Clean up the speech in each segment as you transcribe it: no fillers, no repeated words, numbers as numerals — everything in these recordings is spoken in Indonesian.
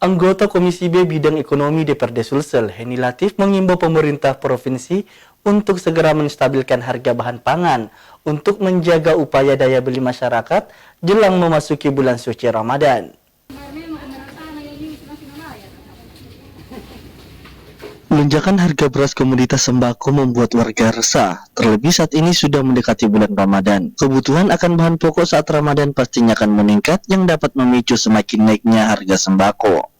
Anggota Komisi B Bidang Ekonomi DPRD Sulsel, Heni Latif, mengimbau pemerintah provinsi untuk segera menstabilkan harga bahan pangan untuk menjaga upaya daya beli masyarakat jelang memasuki bulan suci Ramadan. Lonjakan harga beras komoditas sembako membuat warga resah, terlebih saat ini sudah mendekati bulan Ramadan. Kebutuhan akan bahan pokok saat Ramadan pastinya akan meningkat yang dapat memicu semakin naiknya harga sembako.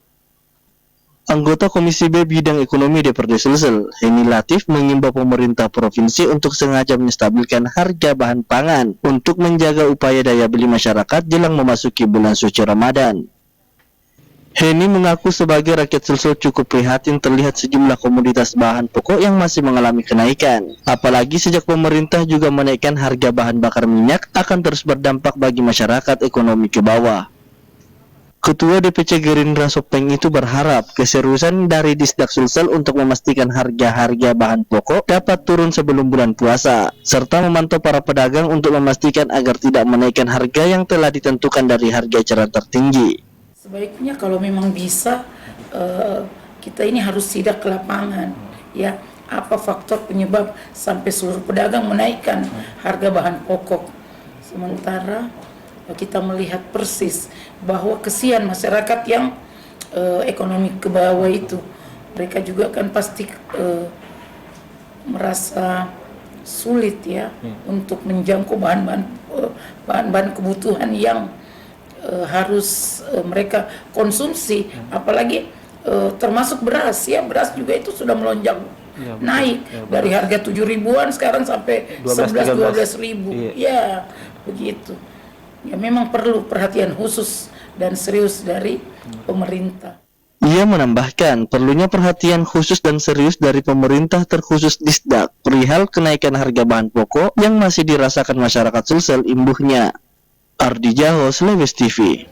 Anggota Komisi B Bidang Ekonomi DPRD Sulsel, Heni Latif, mengimbau pemerintah provinsi untuk sengaja menstabilkan harga bahan pangan untuk menjaga upaya daya beli masyarakat jelang memasuki bulan suci Ramadan. Heni mengaku sebagai rakyat Sulsel cukup prihatin terlihat sejumlah komoditas bahan pokok yang masih mengalami kenaikan. Apalagi sejak pemerintah juga menaikkan harga bahan bakar minyak akan terus berdampak bagi masyarakat ekonomi ke bawah. Ketua DPC Gerindra Sopeng itu berharap keseriusan dari Disdak Sulsel untuk memastikan harga-harga bahan pokok dapat turun sebelum bulan puasa, serta memantau para pedagang untuk memastikan agar tidak menaikkan harga yang telah ditentukan dari harga eceran tertinggi. Sebaiknya kalau memang bisa, kita ini harus sidak ke lapangan, ya, apa faktor penyebab sampai seluruh pedagang menaikkan harga bahan pokok. Sementara kita melihat persis bahwa kesian masyarakat yang ekonomi ke bawah itu, mereka juga kan pasti merasa sulit ya untuk menjangkau bahan-bahan kebutuhan yang harus mereka konsumsi, apalagi termasuk beras ya, beras juga itu sudah melonjak ya, naik ya, dari harga 7 ribuan sekarang sampai 11-12 ribu ya begitu. Ya memang perlu perhatian khusus dan serius dari pemerintah. Ia menambahkan perlunya perhatian khusus dan serius dari pemerintah terkhusus Disdak perihal kenaikan harga bahan pokok yang masih dirasakan masyarakat Sulsel imbuhnya. Ardi Jaho, Slebes TV.